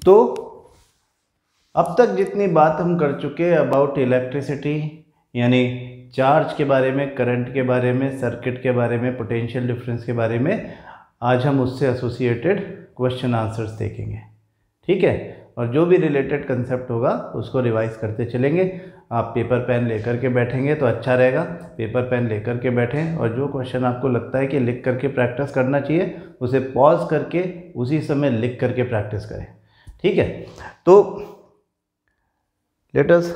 तो अब तक जितनी बात हम कर चुके हैं अबाउट इलेक्ट्रिसिटी, यानी चार्ज के बारे में, करंट के बारे में, सर्किट के बारे में, पोटेंशियल डिफरेंस के बारे में, आज हम उससे एसोसिएटेड क्वेश्चन आंसर्स देखेंगे। ठीक है, और जो भी रिलेटेड कंसेप्ट होगा उसको रिवाइज करते चलेंगे। आप पेपर पेन लेकर के बैठेंगे तो अच्छा रहेगा। पेपर पेन लेकर के बैठें और जो क्वेश्चन आपको लगता है कि लिख करके प्रैक्टिस करना चाहिए उसे पॉज करके उसी समय लिख करके प्रैक्टिस करें। ठीक है, तो let us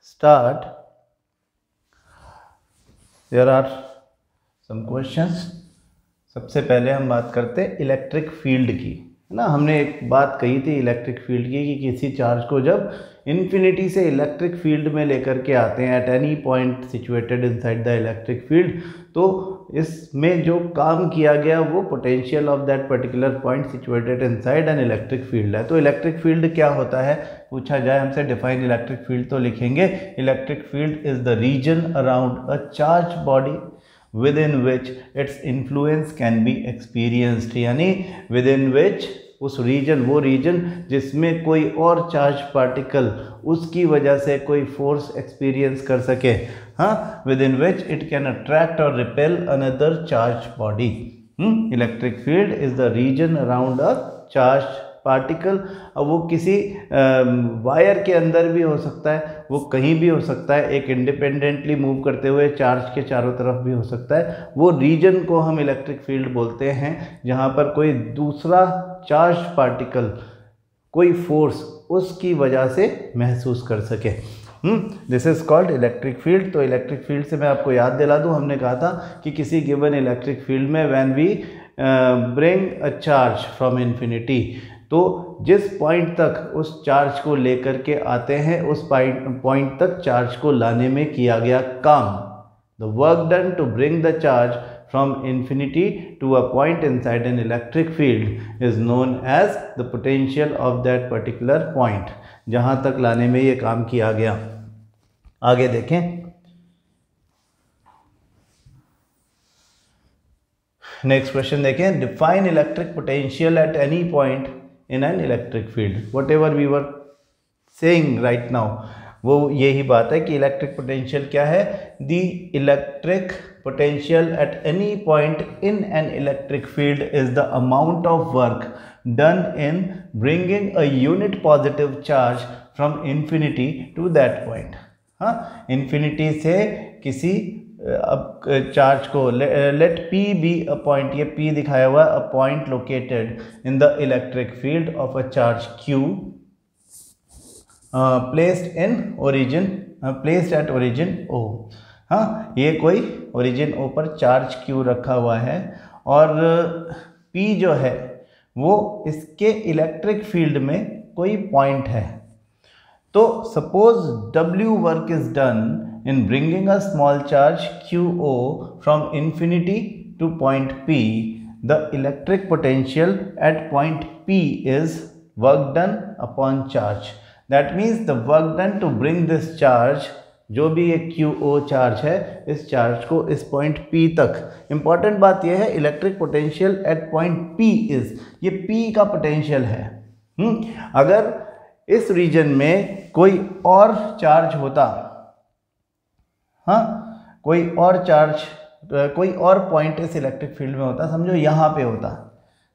start. There are some questions. सबसे पहले हम बात करते हैं इलेक्ट्रिक फील्ड की, है ना। हमने एक बात कही थी इलेक्ट्रिक फील्ड की कि किसी चार्ज को जब इन्फिनिटी से इलेक्ट्रिक फील्ड में लेकर के आते हैं, at any point situated inside the electric field, तो इसमें जो काम किया गया वो potential of that particular point situated inside an electric field है। तो इलेक्ट्रिक फील्ड क्या होता है पूछा जाए हमसे, डिफाइन इलेक्ट्रिक फील्ड, तो लिखेंगे electric field is the region around a charge body within which its influence can be experienced, यानी within which उस रीजन, वो रीजन जिसमें कोई और चार्ज पार्टिकल उसकी वजह से कोई फोर्स एक्सपीरियंस कर सके, हाँ, within which it can attract or repel another charged body. Electric field is the region around a charge particle. अब वो किसी वायर के अंदर भी हो सकता है, वो कहीं भी हो सकता है, एक इंडिपेंडेंटली मूव करते हुए चार्ज के चारों तरफ भी हो सकता है। वो रीजन को हम इलेक्ट्रिक फील्ड बोलते हैं जहाँ पर कोई दूसरा चार्ज पार्टिकल कोई फोर्स उसकी वजह से महसूस कर सके। This is called electric field. तो इलेक्ट्रिक फील्ड से मैं आपको याद दिला दूं, हमने कहा था कि किसी गिवन इलेक्ट्रिक फील्ड में when we bring a charge from infinity, तो जिस पॉइंट तक उस चार्ज को लेकर के आते हैं उस पॉइंट तक चार्ज को लाने में किया गया काम, the work done to bring the charge from infinity to a point inside an electric field is known as the potential of that particular point, जहां तक लाने में ये काम किया गया। आगे देखें, नेक्स्ट क्वेश्चन देखें, define electric potential at any point in an electric field. Whatever we were saying right now, वो यही बात है कि इलेक्ट्रिक पोटेंशियल क्या है। The electric potential at any point in an electric field is the amount of work done in bringing a unit positive charge from infinity to that point. हाँ, infinity से किसी अब चार्ज को, let P be a point, ये P दिखाया हुआ a point located in the electric field of a charge Q placed in origin, placed at origin O। हाँ, ये कोई ओरिजिन O पर चार्ज Q रखा हुआ है और P जो है वो इसके इलेक्ट्रिक फील्ड में कोई पॉइंट है। तो suppose W work is done in bringing a small charge QO from infinity to point P, the electric potential at point P is work done upon charge. That means the work done to bring this charge, जो भी एक QO charge है, इस charge को इस point P तक। Important बात यह है electric potential eight point P is, ये P का पोटेंशियल है। अगर इस रीजन में कोई और चार्ज होता, हाँ, कोई और चार्ज, कोई और पॉइंट इस इलेक्ट्रिक फील्ड में होता, समझो यहाँ पे होता,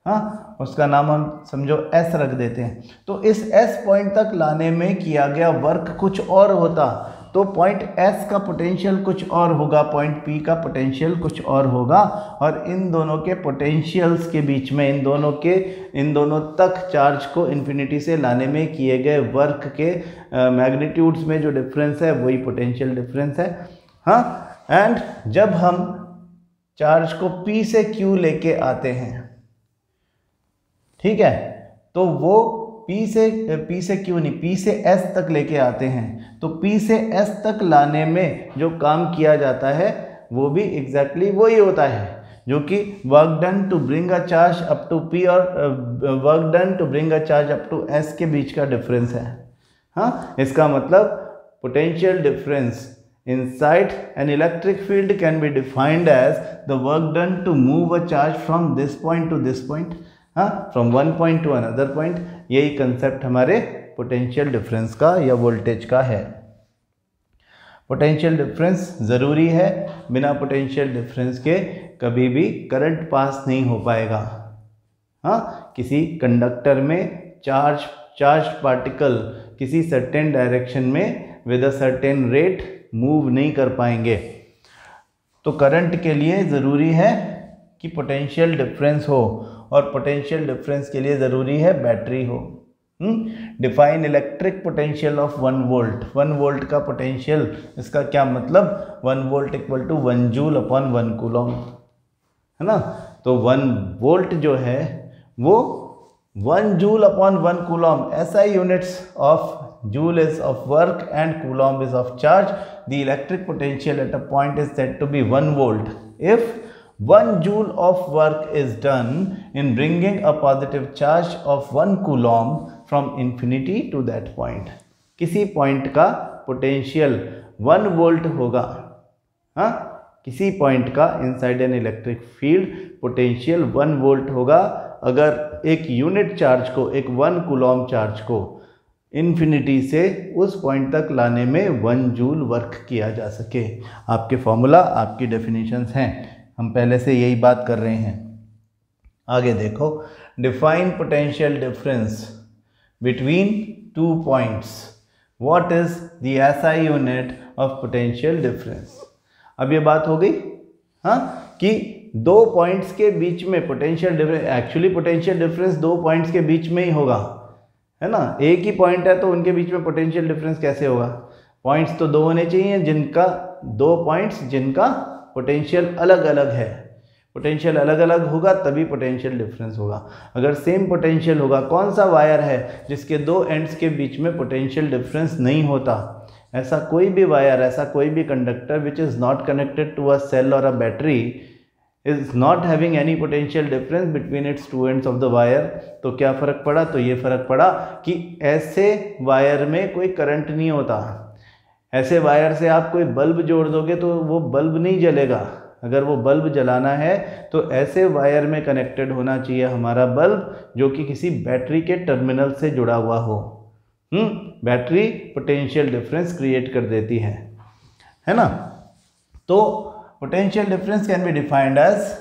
हाँ, उसका नाम हम समझो S रख देते हैं, तो इस S पॉइंट तक लाने में किया गया वर्क कुछ और होता, तो पॉइंट S का पोटेंशियल कुछ और होगा, पॉइंट P का पोटेंशियल कुछ और होगा, और इन दोनों के पोटेंशियल्स के बीच में, इन दोनों तक चार्ज को इन्फिनिटी से लाने में किए गए वर्क के मैग्नीट्यूड्स में जो डिफरेंस है वही पोटेंशियल डिफरेंस है। हाँ, एंड जब हम चार्ज को P से Q लेके आते हैं, ठीक है, तो वो P से Q नहीं, P से S तक लेके आते हैं, तो P से S तक लाने में जो काम किया जाता है वो भी एग्जैक्टली वही होता है, जो कि work done to bring a charge up to P और work done to bring a charge up to S के बीच का डिफरेंस है। हाँ, इसका मतलब potential difference inside an electric field can be defined as the work done to move a charge from this point to this point. हाँ, from one point two another point. यही concept हमारे potential difference का या voltage का है। Potential difference ज़रूरी है, बिना पोटेंशियल डिफरेंस के कभी भी करंट पास नहीं हो पाएगा। हाँ, किसी कंडक्टर में चार्ज पार्टिकल किसी सर्टेन डायरेक्शन में with a certain rate move नहीं कर पाएंगे। तो करंट के लिए ज़रूरी है कि पोटेंशियल डिफरेंस हो, और पोटेंशियल डिफरेंस के लिए ज़रूरी है बैटरी हो। Define electric potential of 1 volt. 1 volt का पोटेंशियल, इसका क्या मतलब, 1 volt equal to 1 joule upon 1 coulomb, है ना। तो 1 वोल्ट जो है वो 1 joule upon 1 coulomb, SI units of joule is of work and coulomb is of charge. The electric potential at a point is said to be 1 volt if 1 joule of work is done in bringing a positive charge of 1 coulomb from infinity to that point। किसी point का potential 1 volt होगा। हाँ, किसी point का inside an electric field potential 1 volt होगा अगर एक unit charge को, एक 1 कूलॉम चार्ज को इन्फिनिटी से उस पॉइंट तक लाने में 1 जूल वर्क किया जा सके। आपके फॉर्मूला, आपकी डेफिनेशंस हैं, हम पहले से यही बात कर रहे हैं। आगे देखो, define potential difference between 2 points. What is the SI unit of potential difference. अब ये बात हो गई, हाँ, कि 2 पॉइंट्स के बीच में potential difference, actually potential difference 2 points के बीच में ही होगा, है ना। एक ही पॉइंट है तो उनके बीच में पोटेंशियल डिफरेंस कैसे होगा। पॉइंट्स तो 2 होने चाहिए, जिनका 2 पॉइंट्स जिनका पोटेंशियल अलग अलग है। पोटेंशियल अलग अलग होगा तभी पोटेंशियल डिफरेंस होगा। अगर सेम पोटेंशियल होगा, कौन सा वायर है जिसके 2 एंड्स के बीच में पोटेंशियल डिफरेंस नहीं होता। ऐसा कोई भी वायर, ऐसा कोई भी conductor which is not connected to a cell और a battery is not having any potential difference between its 2 ends of the wire. तो क्या फ़र्क पड़ा, तो ये फ़र्क पड़ा कि ऐसे वायर में कोई करंट नहीं होता। ऐसे वायर से आप कोई बल्ब जोड़ दोगे तो वो बल्ब नहीं जलेगा। अगर वो बल्ब जलाना है तो ऐसे वायर में कनेक्टेड होना चाहिए हमारा बल्ब जो कि किसी बैटरी के टर्मिनल से जुड़ा हुआ हो। बैटरी पोटेंशियल डिफरेंस क्रिएट कर देती है ना। तो potential difference can be defined as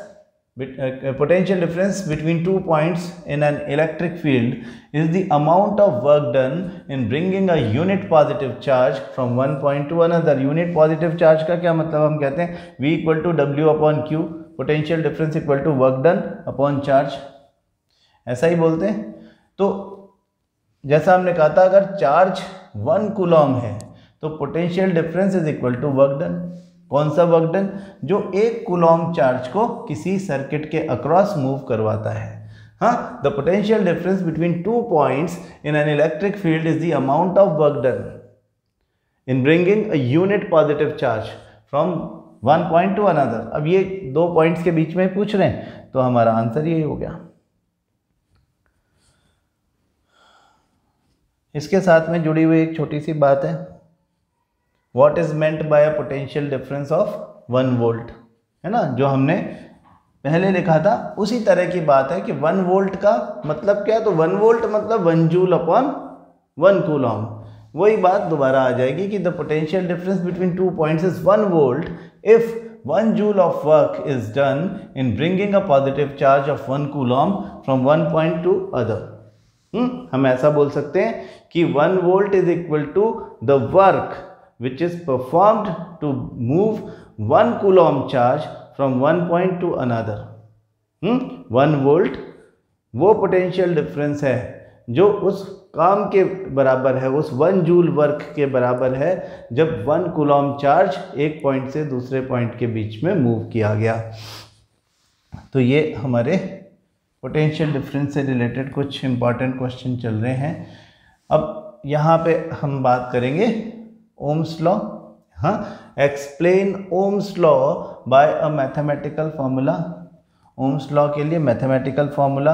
potential difference between 2 points in an electric field is the amount of work done in bringing a unit positive charge from one point to another। unit positive charge का क्या मतलब, हम कहते हैं V equal to W upon Q, potential difference equal to work done upon charge, ऐसा ही बोलते हैं। तो जैसा हमने कहा था, अगर चार्ज 1 कूलॉम है तो potential difference is equal to work done. कौन सा वर्क डन, जो 1 कूलॉम चार्ज को किसी सर्किट के अक्रॉस मूव करवाता है। हाँ, the potential difference between 2 points in an electric field is the amount of work done in bringing a unit positive charge from 1 point to another. अब ये 2 points के बीच में पूछ रहे हैं तो हमारा आंसर यही हो गया। इसके साथ में जुड़ी हुई एक छोटी सी बात है, What is meant by a potential difference of 1 volt, है ना, जो हमने पहले लिखा था उसी तरह की बात है कि 1 वोल्ट का मतलब क्या है। तो 1 वोल्ट मतलब 1 जूल अपॉन 1 कूलॉम। वही बात दोबारा आ जाएगी कि the potential difference between 2 points is 1 volt if 1 joule of work is done in bringing a positive charge of 1 coulomb from 1 point to other. हम ऐसा बोल सकते हैं कि 1 volt is equal to the work which is performed to move 1 coulomb charge from one point to another। 1 volt वो potential difference है जो उस काम के बराबर है, उस 1 जूल वर्क के बराबर है जब 1 कूलॉम चार्ज एक पॉइंट से दूसरे पॉइंट के बीच में मूव किया गया। तो ये हमारे पोटेंशियल डिफरेंस से रिलेटेड कुछ इंपॉर्टेंट क्वेश्चन चल रहे हैं। अब यहाँ पे हम बात करेंगे ओम्स लॉ। हाँ, explain Ohm's law by a mathematical formula. Ohm's law के लिए mathematical formula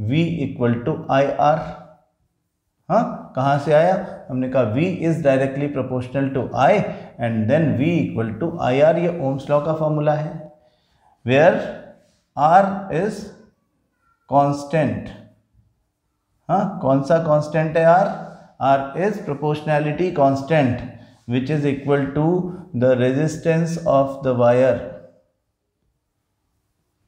V equal to IR। हाँ, कहाँ से आया, हमने कहा V is directly proportional to I and then V equal to IR। ये ओम्स लॉ का फॉर्मूला है, वेयर R इज कांस्टेंट, हाँ कौन सा कांस्टेंट है R? R is proportionality constant which is equal to the resistance of the wire.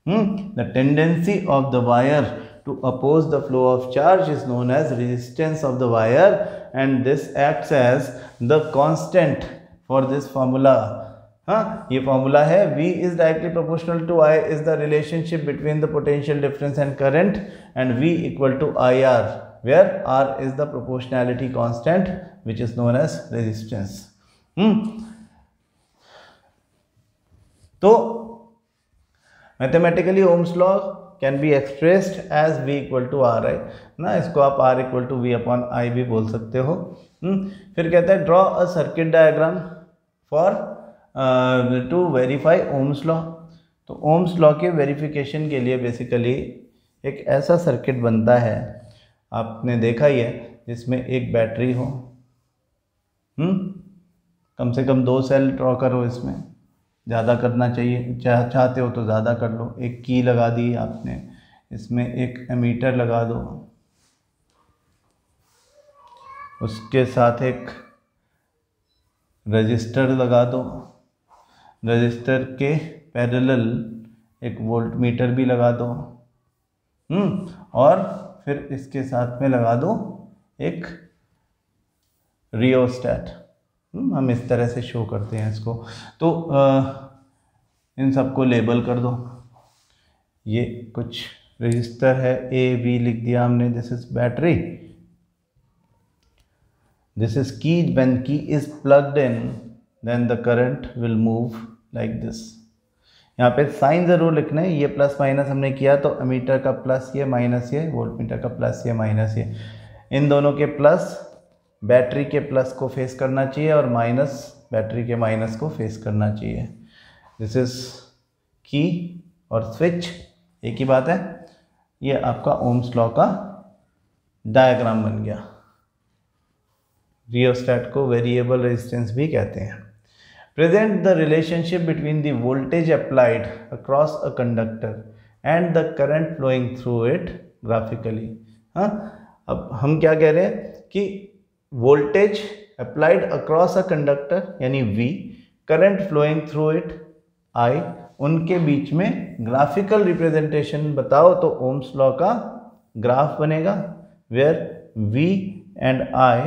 The tendency of the wire to oppose the flow of charge is known as resistance of the wire, and this acts as the constant for this formula. ये formula है V is directly proportional to I is the relationship between the potential difference and current, and V equal to IR, where R is the proportionality constant which is known as resistance. तो mathematically Ohm's law can be expressed as V equal to R I ना, इसको आप R equal to V upon I भी बोल सकते हो. फिर कहता है draw a circuit diagram for to verify Ohm's law. तो ओम्स लॉ के वेरिफिकेशन के लिए बेसिकली एक ऐसा सर्किट बनता है, आपने देखा ही है, जिसमें एक बैटरी हो, कम से कम 2 सेल ड्रॉ करो, इसमें ज़्यादा करना चाहिए, चाहते हो तो ज़्यादा कर लो. एक की लगा दी आपने, इसमें एक एमीटर लगा दो, उसके साथ एक रजिस्टर लगा दो, रजिस्टर के पैरेलल एक वोल्ट मीटर भी लगा दो, और फिर इसके साथ में लगा दो एक रियोस्टैट. हम इस तरह से शो करते हैं इसको. तो इन सबको लेबल कर दो. ये कुछ रजिस्टर है, ए बी लिख दिया हमने, this is battery, this is key. When key is plugged in then the current will move like this. यहाँ पे साइन ज़रूर लिखना है, ये प्लस माइनस हमने किया तो एमीटर का प्लस ये, माइनस ये, वोल्ट मीटर का प्लस ये, माइनस ये. इन दोनों के प्लस बैटरी के प्लस को फेस करना चाहिए और माइनस बैटरी के माइनस को फेस करना चाहिए. दिस इज की और स्विच, एक ही बात है. ये आपका ओम्स लॉ का डायग्राम बन गया. रियोस्टैट को वेरिएबल रेजिस्टेंस भी कहते हैं. Present the relationship between the voltage applied across a conductor and the current flowing through it graphically. अब हम क्या कह रहे हैं कि voltage applied across a conductor यानी V, current flowing through it I, उनके बीच में ग्राफिकल रिप्रेजेंटेशन बताओ तो ओम्स लॉ का ग्राफ बनेगा, where V and I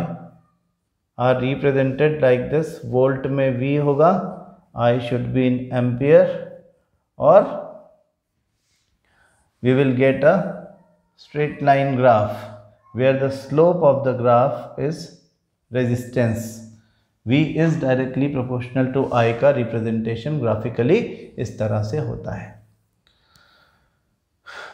are represented like this. Volt में V होगा, I should be in ampere, और we will get a straight line graph where the slope of the graph is resistance. V is directly proportional to I का representation graphically इस तरह से होता है.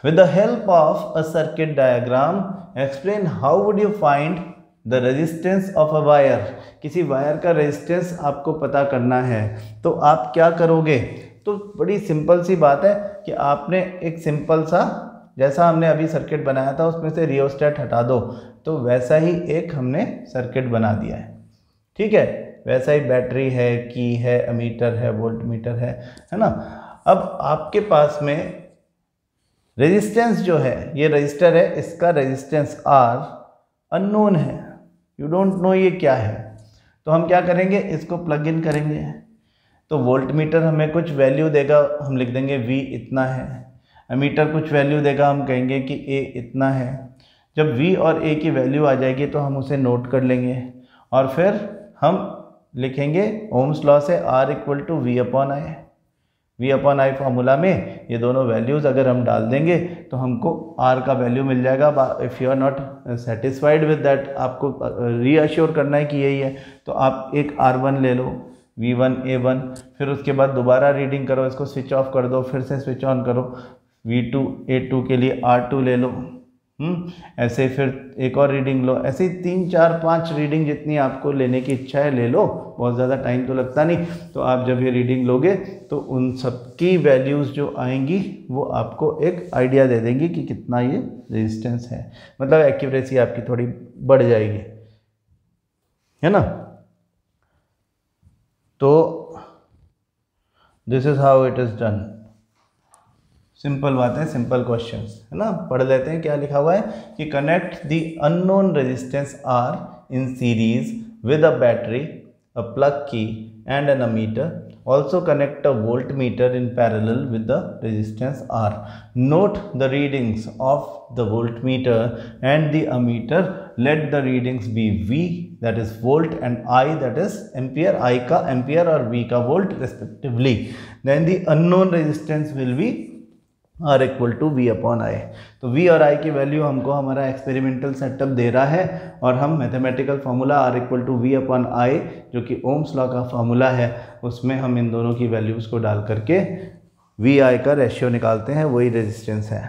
With the help of a circuit diagram, explain how would you find the resistance of a wire. किसी wire का resistance आपको पता करना है तो आप क्या करोगे? तो बड़ी सिंपल सी बात है कि आपने एक सिंपल सा, जैसा हमने अभी सर्किट बनाया था उसमें से रियोस्टैट हटा दो, तो वैसा ही एक हमने सर्किट बना दिया है. ठीक है, वैसा ही बैटरी है, की है, एमीटर है, वोल्ट मीटर है ना. अब आपके पास में रेजिस्टेंस जो है, ये रजिस्टर है, इसका रेजिस्टेंस R अननोन है, यू डोंट नो ये क्या है. तो हम क्या करेंगे, इसको प्लग इन करेंगे. तो वोल्ट मीटर हमें कुछ वैल्यू देगा, हम लिख देंगे V इतना है. एमीटर कुछ वैल्यू देगा, हम कहेंगे कि A इतना है. जब V और A की वैल्यू आ जाएगी तो हम उसे नोट कर लेंगे और फिर हम लिखेंगे ओम्स लॉ से R equal to V upon I. V upon I formula में ये दोनों वैल्यूज़ अगर हम डाल देंगे तो हमको R का वैल्यू मिल जाएगा. If you are not satisfied with that, आपको रीअश्योर करना है कि यही है, तो आप एक R1 ले लो, V1 A1, फिर उसके बाद दोबारा रीडिंग करो, इसको स्विच ऑफ कर दो, फिर से स्विच ऑन करो, V2 A2 के लिए R2 ले लो. ऐसे फिर एक और रीडिंग लो. ऐसे ही 3 4 5 रीडिंग जितनी आपको लेने की इच्छा है ले लो, बहुत ज़्यादा टाइम तो लगता नहीं. तो आप जब ये रीडिंग लोगे तो उन सब की वैल्यूज़ जो आएंगी वो आपको एक आइडिया दे देंगी कि कितना ये रेजिस्टेंस है. मतलब एक्यूरेसी आपकी थोड़ी बढ़ जाएगी, है ना. तो this is how it is done. Simple बातें, सिंपल क्वेश्चंस है ना। पढ़ लेते हैं क्या लिखा हुआ है कि connect the unknown resistance R in series with a battery, a plug key and an ammeter. Also connect a voltmeter in parallel with the resistance R. Note the readings of the voltmeter and the ammeter. Let the readings be V, that is volt, and I, that is ampere. I का ampere और V का volt respectively. Then the unknown resistance will be R equal to V upon I. तो V और I की value हमको हमारा experimental setup दे रहा है और हम mathematical formula R equal to V upon I जो कि ओम्स लॉ का फार्मूला है उसमें हम इन दोनों की वैल्यूज़ को डाल करके V I का रेशियो निकालते हैं, वही रेजिस्टेंस है।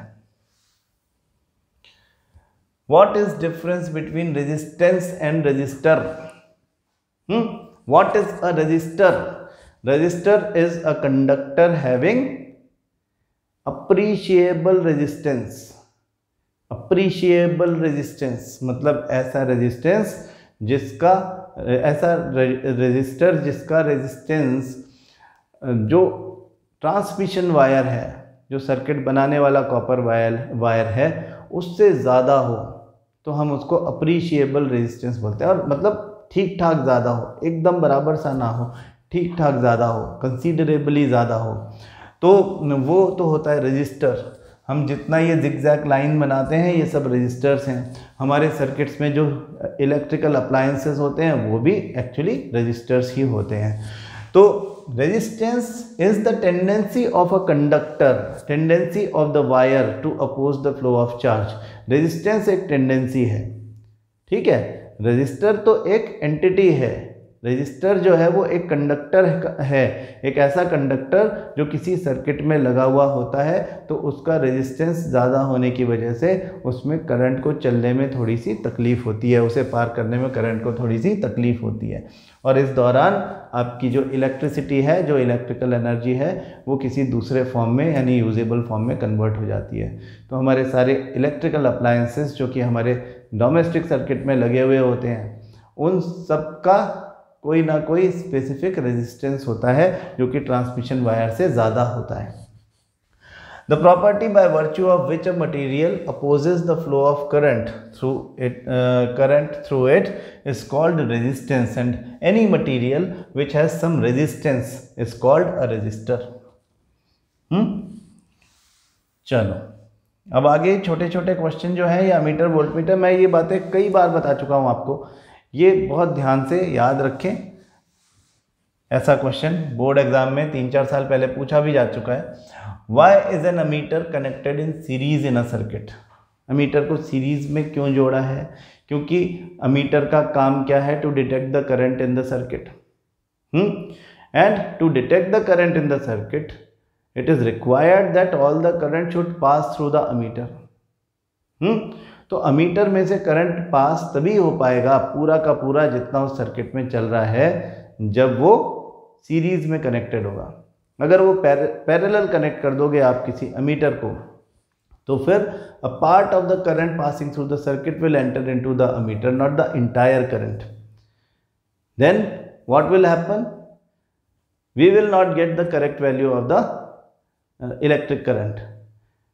What is difference between resistance and register? What is a register? Register is a conductor having appreciable resistance. Appreciable resistance मतलब ऐसा रेजिस्टेंस जिसका रजिस्टर जिसका रेजिस्टेंस जो ट्रांसमिशन वायर है, जो सर्किट बनाने वाला कॉपर वायर है उससे ज़्यादा हो तो हम उसको अप्रीशिएबल रेजिस्टेंस बोलते हैं। और मतलब ठीक ठाक ज़्यादा हो, एकदम बराबर सा ना हो, ठीक ठाक ज़्यादा हो, कंसीडरेबली ज़्यादा हो, तो वो तो होता है रजिस्टर। हम जितना ये जिगजैग लाइन बनाते हैं ये सब रजिस्टर्स हैं। हमारे सर्किट्स में जो इलेक्ट्रिकल अप्लायंसेस होते हैं वो भी एक्चुअली रजिस्टर्स ही होते हैं। तो resistance is the tendency of a conductor, tendency of the wire to oppose the flow of charge. Resistance एक टेंडेंसी है, ठीक है। रजिस्टर तो एक एंटिटी है। रजिस्टर जो है वो एक कंडक्टर है, एक ऐसा कंडक्टर जो किसी सर्किट में लगा हुआ होता है तो उसका रेजिस्टेंस ज़्यादा होने की वजह से उसमें करंट को चलने में थोड़ी सी तकलीफ़ होती है, उसे पार करने में करंट को थोड़ी सी तकलीफ़ होती है और इस दौरान आपकी जो इलेक्ट्रिसिटी है, जो इलेक्ट्रिकल एनर्जी है वो किसी दूसरे फॉर्म में यानी यूजेबल फॉर्म में कन्वर्ट हो जाती है। तो हमारे सारे इलेक्ट्रिकल अप्लायंसेस जो कि हमारे डोमेस्टिक सर्किट में लगे हुए होते हैं उन सब का कोई ना कोई स्पेसिफिक रेजिस्टेंस होता है जो कि ट्रांसमिशन वायर से ज़्यादा होता है। The property by virtue of which a material opposes the flow of current through it is called resistance and any material which has some resistance is called a resistor. चलो अब आगे छोटे छोटे question जो है या मीटर वोल्टमीटर, मैं ये बातें कई बार बता चुका हूँ आपको, ये बहुत ध्यान से याद रखें। ऐसा क्वेश्चन बोर्ड एग्जाम में 3-4 साल पहले पूछा भी जा चुका है। Why is an ammeter connected in series in a circuit? Ammeter को सीरीज में क्यों जोड़ा है? क्योंकि अमीटर का काम क्या है? To detect the current in the circuit. And to detect the current in the circuit it is required that all the current should pass through the ammeter. तो अमीटर में से करंट पास तभी हो पाएगा पूरा का पूरा जितना उस सर्किट में चल रहा है जब वो सीरीज में कनेक्टेड होगा। अगर वो पैरेलल कनेक्ट कर दोगे आप किसी अमीटर को तो फिर a part of the current passing through the circuit will enter into the ammeter, not the entire current. Then what will happen? We will not get the correct value of the electric current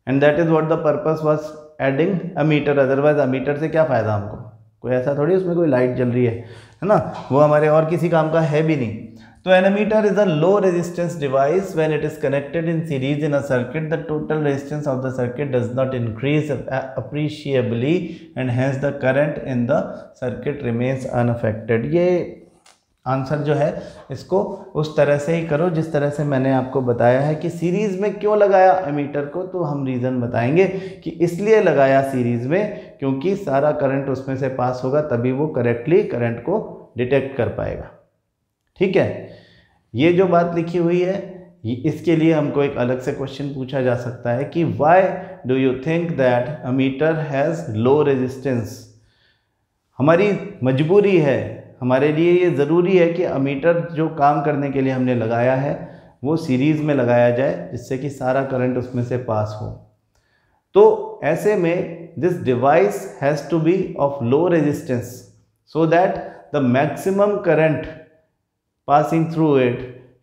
and that is what the purpose was adding ammeter. Otherwise ammeter से क्या फ़ायदा हमको? कोई ऐसा थोड़ी उसमें कोई light जल रही है ना, वो हमारे और किसी काम का है भी नहीं। तो an ammeter is a low resistance device when it is connected in series in a circuit the total resistance of the circuit does not increase appreciably and hence the current in the circuit remains unaffected. ये answer जो है इसको उस तरह से ही करो जिस तरह से मैंने आपको बताया है कि सीरीज़ में क्यों लगाया अमीटर को, तो हम रीज़न बताएंगे कि इसलिए लगाया सीरीज़ में क्योंकि सारा करंट उसमें से पास होगा तभी वो करेक्टली करंट को डिटेक्ट कर पाएगा। ठीक है, ये जो बात लिखी हुई है इसके लिए हमको एक अलग से क्वेश्चन पूछा जा सकता है कि why do you think that ammeter has low resistance. हमारी मजबूरी है, हमारे लिए ये ज़रूरी है कि अमीटर जो काम करने के लिए हमने लगाया है वो सीरीज़ में लगाया जाए जिससे कि सारा करंट उसमें से पास हो। तो ऐसे में this device has to be of low resistance so that the maximum current passing through it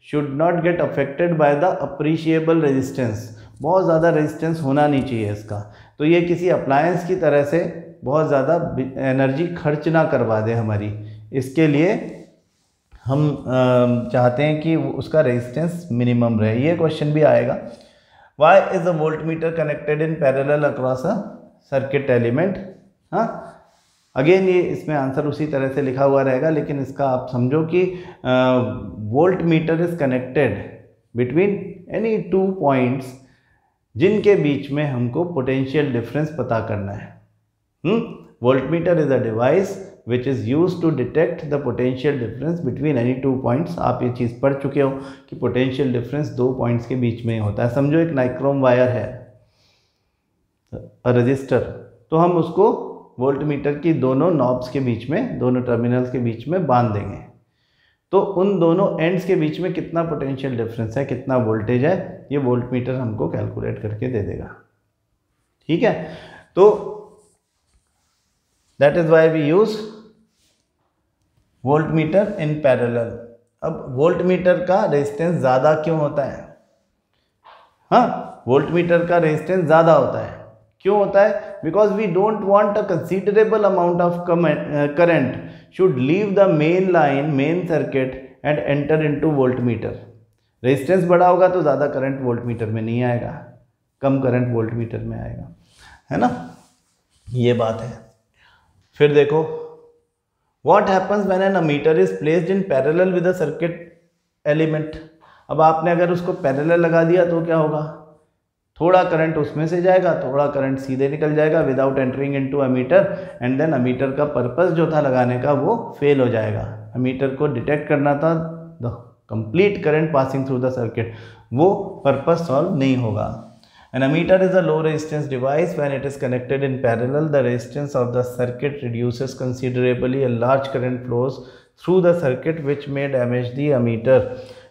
should not get affected by the appreciable resistance। बहुत ज़्यादा रेजिस्टेंस होना नहीं चाहिए इसका। तो ये किसी अप्लायंस की तरह से बहुत ज़्यादा एनर्जी खर्च ना करवा दे हमारी, इसके लिए हम चाहते हैं कि उसका रेजिस्टेंस मिनिमम रहे। ये क्वेश्चन भी आएगा, why is a voltmeter connected in parallel across a circuit element. हाँ, अगेन ये इसमें आंसर उसी तरह से लिखा हुआ रहेगा, लेकिन इसका आप समझो कि voltmeter is connected between any two points जिनके बीच में हमको पोटेंशियल डिफरेंस पता करना है। Voltmeter is a device which is use to detect the potential difference between any two points. आप ये चीज़ पढ़ चुके हो कि पोटेंशियल डिफरेंस दो पॉइंट्स के बीच में होता है। समझो एक नाइक्रोम वायर है, रजिस्टर, तो हम उसको वोल्ट मीटर की दोनों नॉब्स के बीच में, दोनों टर्मिनल्स के बीच में बांध देंगे, तो उन दोनों एंड्स के बीच में कितना पोटेंशियल डिफरेंस है, कितना वोल्टेज है, ये वोल्ट मीटर हमको कैलकुलेट करके दे देगा। ठीक है, तो that is why we use voltmeter in parallel. अब वोल्ट मीटर का रेजिस्टेंस ज़्यादा क्यों होता है? हाँ, वोल्ट मीटर का रेजिस्टेंस ज़्यादा होता है। क्यों होता है? Because we don't want a considerable amount of current should leave the main line, main circuit and enter into voltmeter. Resistance बड़ा होगा तो ज़्यादा करंट वोल्ट मीटर में नहीं आएगा, कम करंट वोल्ट मीटर में आएगा, है ना, ये बात है। फिर देखो, what happens when an ammeter is placed in parallel with a circuit element. अब आपने अगर उसको पैरेलल लगा दिया तो क्या होगा? थोड़ा करंट उसमें से जाएगा, थोड़ा करंट सीधे निकल जाएगा without entering into ammeter, and then ammeter का पर्पस जो था लगाने का वो फेल हो जाएगा। अमीटर को डिटेक्ट करना था the complete current passing through the circuit, वो पर्पस सॉल्व नहीं होगा। An ammeter is a low resistance device. When it is connected in parallel, the resistance of the circuit reduces considerably. A large current flows through the circuit which may damage the ammeter.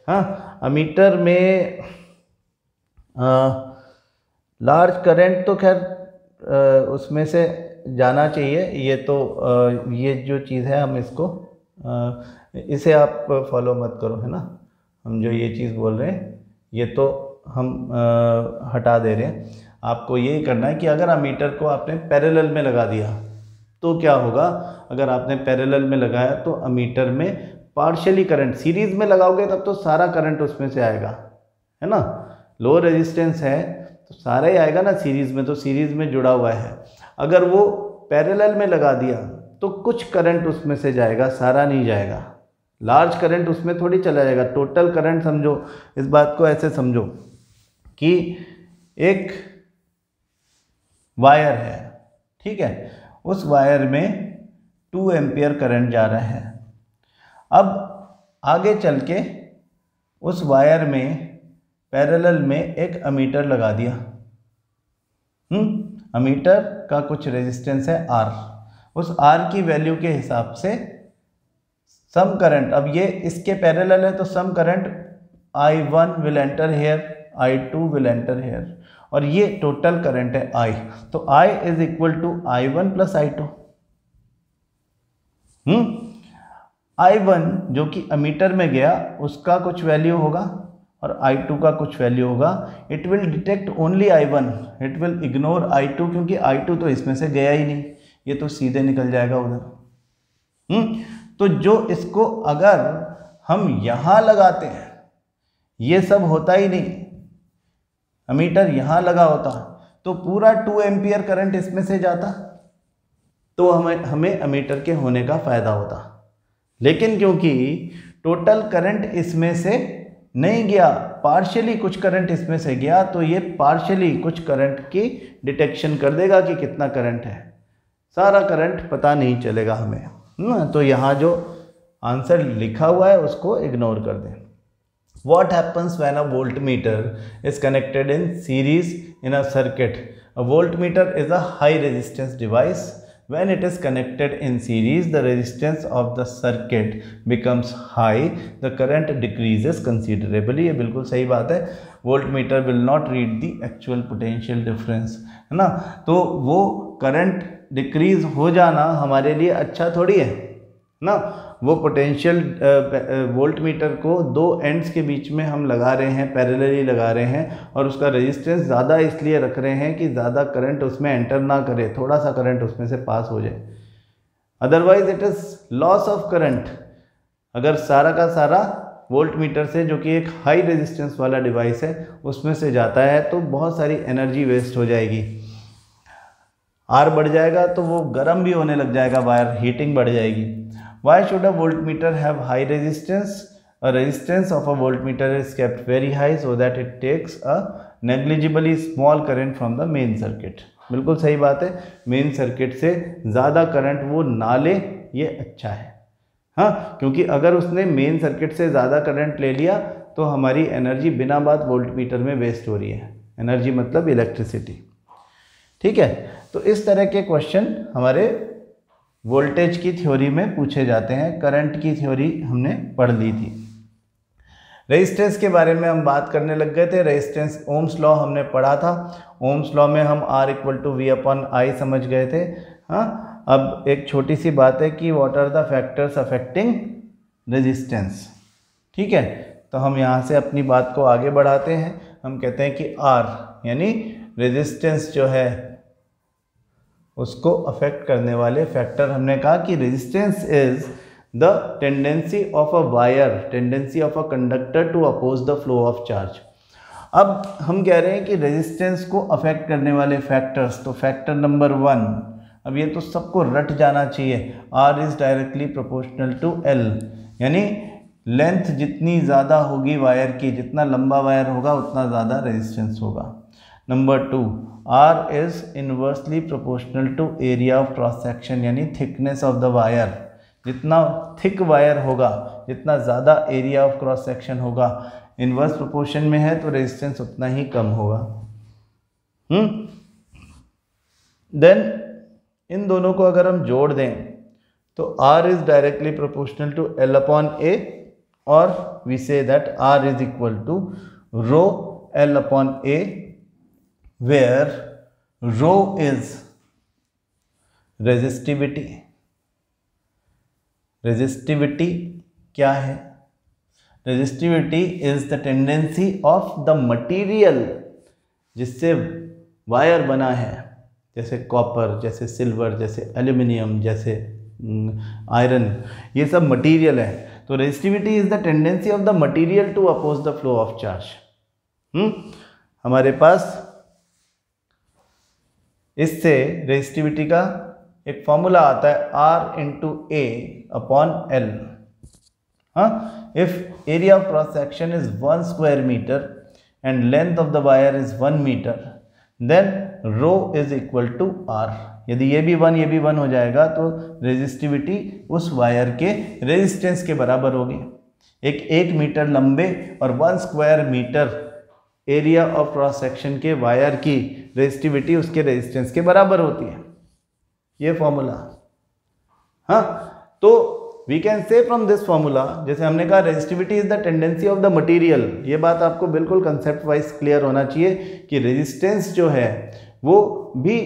हाँ, ammeter में large current तो खैर उसमें से जाना चाहिए, ये तो ये जो चीज़ है हम इसको इसे आप फॉलो मत करो, है ना। हम जो ये चीज़ बोल रहे हैं ये तो हम हटा दे रहे हैं। आपको यही करना है कि अगर अमीटर को आपने पैरेलल में लगा दिया तो क्या होगा? अगर आपने पैरेलल में लगाया तो अमीटर में पार्शियली करंट, सीरीज़ में लगाओगे तब तो सारा करंट उसमें से आएगा, है ना। लो रेजिस्टेंस है तो सारा ही आएगा ना, सीरीज़ में तो सीरीज़ में जुड़ा हुआ है। अगर वो पैरेलल में लगा दिया तो कुछ करंट उसमें से जाएगा, सारा नहीं जाएगा। लार्ज करंट उसमें थोड़ी चला जाएगा। टोटल करंट समझो, इस बात को ऐसे समझो कि एक वायर है, ठीक है, उस वायर में 2 एम्पियर करंट जा रहा है। अब आगे चल के उस वायर में पैरेलल में एक अमीटर लगा दिया। अमीटर का कुछ रेजिस्टेंस है R, उस R की वैल्यू के हिसाब से सम करंट, अब ये इसके पैरेलल है तो some current I1 will enter here, I2 will enter here, और ये टोटल करंट है I, तो I is equal to I1 plus I2। I1 जो कि अमीटर में गया उसका कुछ वैल्यू होगा और I2 का कुछ वैल्यू होगा। It will detect only I1, it will ignore I2, क्योंकि I2 तो इसमें से गया ही नहीं, ये तो सीधे निकल जाएगा उधर। तो जो इसको अगर हम यहाँ लगाते हैं, ये सब होता ही नहीं, अमीटर यहाँ लगा होता तो पूरा 2 एम्पियर करंट इसमें से जाता, तो हमें अमीटर के होने का फ़ायदा होता। लेकिन क्योंकि टोटल करंट इसमें से नहीं गया, पार्शियली कुछ करंट इसमें से गया, तो ये पार्शियली कुछ करंट की डिटेक्शन कर देगा कि कितना करंट है, सारा करंट पता नहीं चलेगा हमें। तो यहाँ जो आंसर लिखा हुआ है उसको इग्नोर कर दें। What happens when a voltmeter is connected in series in a circuit? A voltmeter is a high resistance device. When it is connected in series, the resistance of the circuit becomes high. The current decreases considerably. ये बिल्कुल सही बात है। Voltmeter will not read the actual potential difference, है ना। तो वो current decrease हो जाना हमारे लिए अच्छा थोड़ी है ना, वो पोटेंशियल वोल्ट मीटर को दो एंड्स के बीच में हम लगा रहे हैं, पैरेलली लगा रहे हैं, और उसका रेजिस्टेंस ज़्यादा इसलिए रख रहे हैं कि ज़्यादा करंट उसमें एंटर ना करे, थोड़ा सा करंट उसमें से पास हो जाए। Otherwise it is loss of current. अगर सारा का सारा वोल्ट मीटर से, जो कि एक हाई रेजिस्टेंस वाला डिवाइस है, उसमें से जाता है तो बहुत सारी एनर्जी वेस्ट हो जाएगी। आर बढ़ जाएगा तो वो गर्म भी होने लग जाएगा, वायर हीटिंग बढ़ जाएगी। Why should a voltmeter have high resistance? A resistance of a voltmeter is kept very high so that it takes a negligibly small current from the main circuit. बिल्कुल सही बात है, main circuit से ज़्यादा current वो ना ले, ये अच्छा है। हाँ, क्योंकि अगर उसने मेन सर्किट से ज़्यादा करंट ले लिया तो हमारी एनर्जी बिना बात वोल्ट मीटर में वेस्ट हो रही है। एनर्जी मतलब इलेक्ट्रिसिटी। ठीक है, तो इस तरह के क्वेश्चन हमारे वोल्टेज की थ्योरी में पूछे जाते हैं। करंट की थ्योरी हमने पढ़ ली थी। रेजिस्टेंस के बारे में हम बात करने लग गए थे। रेजिस्टेंस ओम्स लॉ हमने पढ़ा था। ओम्स लॉ में हम R = V/I समझ गए थे। हाँ, अब एक छोटी सी बात है कि what are the factors affecting resistance. ठीक है, तो हम यहाँ से अपनी बात को आगे बढ़ाते हैं। हम कहते हैं कि R यानी रेजिस्टेंस जो है उसको अफेक्ट करने वाले फैक्टर। हमने कहा कि resistance is the tendency of a wire, tendency of a conductor to oppose the flow of charge. अब हम कह रहे हैं कि रेजिस्टेंस को अफेक्ट करने वाले फैक्टर्स, तो फैक्टर नंबर 1, अब ये तो सबको रट जाना चाहिए, R is directly proportional to L, यानी लेंथ जितनी ज़्यादा होगी वायर की, जितना लंबा वायर होगा उतना ज़्यादा रेजिस्टेंस होगा। Number 2, R is inversely proportional to area of cross section, यानी थिकनेस ऑफ द वायर। जितना थिक वायर होगा, जितना ज़्यादा एरिया ऑफ क्रॉस सेक्शन होगा, इनवर्स प्रोपोर्शन में है तो रेजिस्टेंस उतना ही कम होगा। देन इन दोनों को अगर हम जोड़ दें तो R is directly proportional to L/A, और we say that R is equal to rho L/A, where rho is resistivity। Resistivity क्या है? Resistivity is the tendency of the material जिससे वायर बना है, जैसे कॉपर, जैसे सिल्वर, जैसे एल्यूमिनियम, जैसे आयरन, ये सब मटीरियल है। तो resistivity is the tendency of the material to oppose the flow of charge. हमारे पास इससे रेजिस्टिविटी का एक फॉर्मूला आता है, R/A/L। हाँ, if area of cross section is 1 square metre and length of the wire is 1 metre, then rho is equal to R। यदि ये भी 1 ये भी 1 हो जाएगा तो रेजिस्टिविटी उस वायर के रेजिस्टेंस के बराबर होगी। एक 1 मीटर लंबे और 1 square metre area of cross section के वायर की रेजिस्टिविटी उसके रेजिस्टेंस के बराबर होती है, ये फॉर्मूला। हाँ, तो we can say from this formula, जैसे हमने कहा resistivity is the tendency of the material, ये बात आपको बिल्कुल कंसेप्ट वाइज क्लियर होना चाहिए कि रेजिस्टेंस जो है वो भी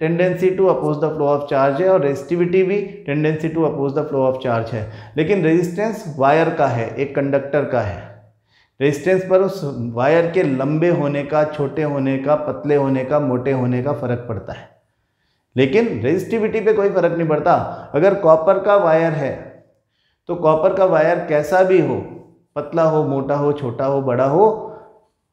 tendency to oppose the flow of charge है और रेजिस्टिविटी भी tendency to oppose the flow of charge है। लेकिन रेजिस्टेंस वायर का है, एक कंडक्टर का है। रेजिस्टेंस पर उस वायर के लंबे होने का, छोटे होने का, पतले होने का, मोटे होने का फर्क पड़ता है, लेकिन रेजिस्टिविटी पे कोई फर्क नहीं पड़ता। अगर कॉपर का वायर है तो कॉपर का वायर कैसा भी हो, पतला हो, मोटा हो, छोटा हो, बड़ा हो,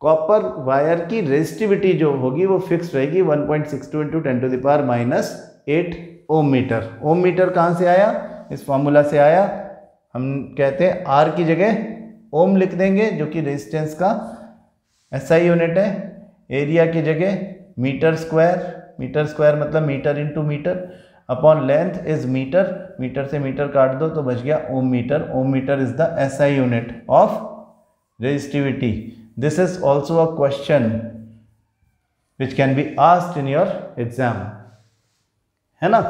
कॉपर वायर की रेजिस्टिविटी जो होगी वो फिक्स रहेगी 1.62 × 10⁻⁸ ओम मीटर। ओम मीटर कहाँ से आया? इस फॉर्मूला से आया। हम कहते हैं आर की जगह ओम लिख देंगे जो कि रेजिस्टेंस का SI यूनिट है। एरिया की जगह मीटर स्क्वायर, मीटर स्क्वायर मतलब metre into metre, upon length is metre, metre से मीटर काट दो तो बच गया ohm metre. Ohm metre is the SI unit of resistivity. This is also a question which can be asked in your exam, है ना।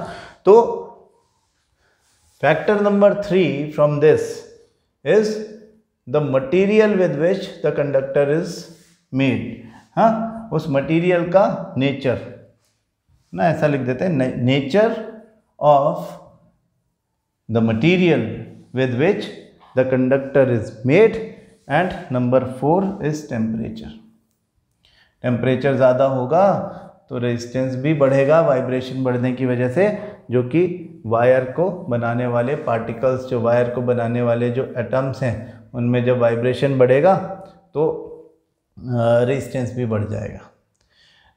तो factor number 3 from this is the material with which the conductor is made. हाँ, उस material का nature ना, ऐसा लिख देते हैं, nature of the material with which the conductor is made, and number 4 is temperature. Temperature ज़्यादा होगा तो रेजिस्टेंस भी बढ़ेगा वाइब्रेशन बढ़ने की वजह से, जो कि वायर को बनाने वाले पार्टिकल्स, जो वायर को बनाने वाले जो एटम्स हैं उनमें जब वाइब्रेशन बढ़ेगा तो रेजिस्टेंस भी बढ़ जाएगा।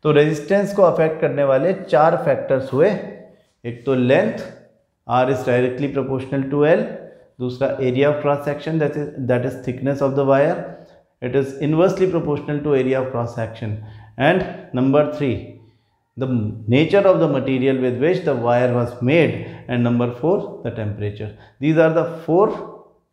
तो रेजिस्टेंस को अफेक्ट करने वाले 4 फैक्टर्स हुए। एक तो length, R is directly proportional to L। दूसरा area of cross section, that is thickness of the wire, it is inversely proportional to area of cross section. And number 3, the nature of the material with which the wire was made, and number 4, the temperature. These are the 4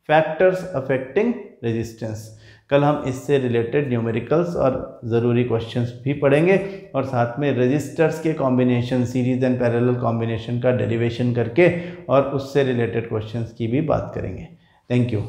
factors affecting resistance. कल हम इससे related numericals और ज़रूरी questions भी पढ़ेंगे और साथ में रजिस्टर्स के combination, series and parallel combination का डेरिवेशन करके और उससे रिलेटेड क्वेश्चंस की भी बात करेंगे। Thank you.